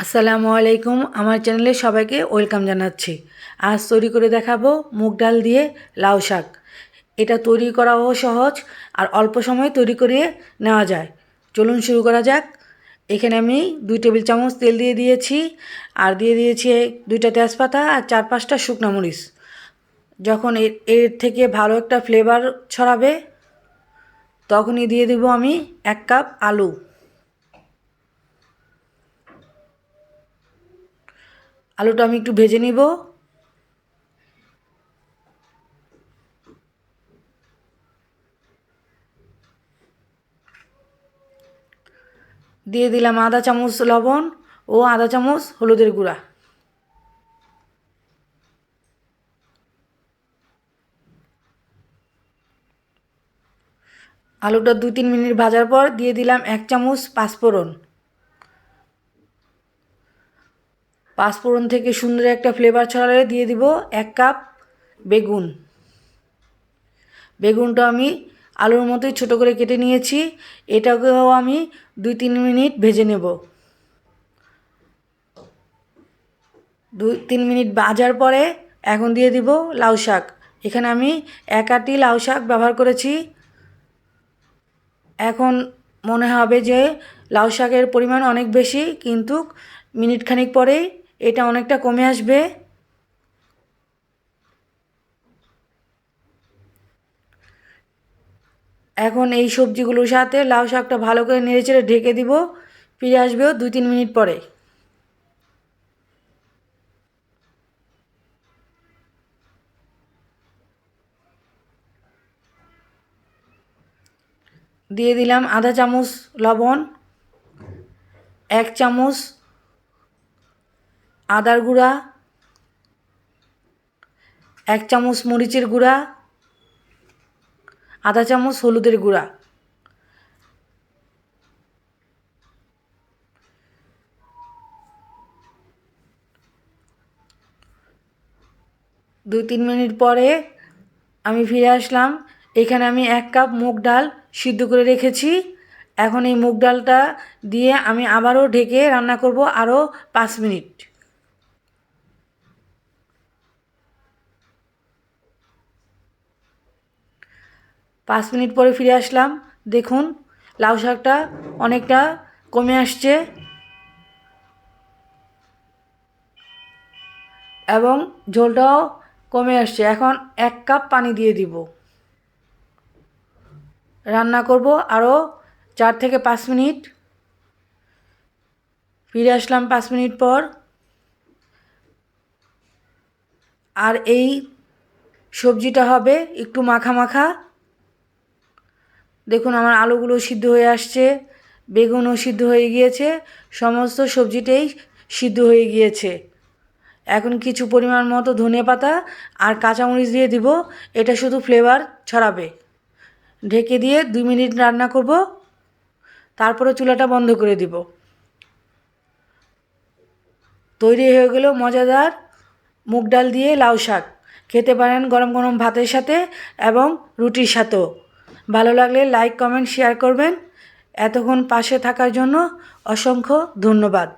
আসসালামু আলাইকুম। আমার চ্যানেলে সবাইকে ওয়েলকাম জানাচ্ছি। আজ তৈরি করে দেখাবো মুগ ডাল দিয়ে লাউ শাক। এটা তৈরি করাও সহজ আর অল্প সময়ে তৈরি করে নেওয়া যায়। চলুন শুরু করা যাক। এখানে আমি 2 টেবিল চামচ তেল দিয়ে দিয়েছি আর দিয়ে দিয়েছি 2টা তেজপাতা আর 4-5টা শুকনো মরিচ। যখন এর থেকে ভালো একটা ফ্লেভার ছড়াবে তখনই দিয়ে দেব আমি 1 কাপ আলু। আলুটা আমি একটু ভেজে নিব। দিয়ে দিলাম আধা চামচ লবণ ও আধা চামচ হলুদের গুঁড়া। আলুটা 2-3 মিনিট ভাজার পর দিয়ে দিলাম 1 চামচ পাঁচফোড়ন। পাঁচফোড়ন থেকে সুন্দর একটা ফ্লেভার ছড়ালে দিয়ে দিব 1 কাপ বেগুন। বেগুনটা আমি আলুর মতোই ছোট করে কেটে নিয়েছি। এটাকেও আমি 2-3 মিনিট ভেজে নেব। 2-3 মিনিট ভাজার পরে এখন দিয়ে দিব লাউ শাক। এখানে আমি 1 আঁটি লাউ শাক ব্যবহার করেছি। এখন মনে হবে যে লাউ শাকের পরিমাণ অনেক বেশি, কিন্তু মিনিট খানিক পরেই এটা অনেকটা কমে আসবে। এখন এই সবজিগুলোর সাথে লাউ শাকটা ভালো করে নেড়েচেড়ে ঢেকে দিব। ফিরে আসবেও 2-3 মিনিট পরে। দিয়ে দিলাম আধা চামচ লবণ, 1 চামচ আদার গুঁড়া, 1 চামচ মরিচের গুঁড়া, আধা চামচ হলুদের গুঁড়া। দুই 3 মিনিট পরে আমি ফিরে আসলাম। এখানে আমি 1 কাপ মুগ ডাল সিদ্ধ করে রেখেছি। এখন এই মুগ ডালটা দিয়ে আমি আবারও ঢেকে রান্না করব আরও 5 মিনিট। 5 মিনিট পরে ফিরে আসলাম। দেখুন লাউ শাকটা অনেকটা কমে আসছে এবং ঝোলটাও কমে আসছে। এখন 1 কাপ পানি দিয়ে দিব। রান্না করব আরও 4 থেকে 5 মিনিট। ফিরে আসলাম 5 মিনিট পর। আর এই সবজিটা হবে একটু মাখা মাখা। দেখুন আমার আলুগুলো সিদ্ধ হয়ে আসছে, বেগুনও সিদ্ধ হয়ে গিয়েছে, সমস্ত সবজিটাই সিদ্ধ হয়ে গিয়েছে। এখন কিছু পরিমাণ মতো ধনেপাতা আর কাঁচামরিচ দিয়ে দিব। এটা শুধু ফ্লেভার ছড়াবে। ঢেকে দিয়ে 2 মিনিট রান্না করব, তারপরে চুলাটা বন্ধ করে দিব। তৈরি হয়ে গেল মজাদার মুগ ডাল দিয়ে লাউ শাক। খেতে পারেন গরম গরম ভাতের সাথে এবং রুটির সাথেও। ভালো লাগলে লাইক, কমেন্ট, শেয়ার করবেন। এতক্ষণ পাশে থাকার জন্য অসংখ্য ধন্যবাদ।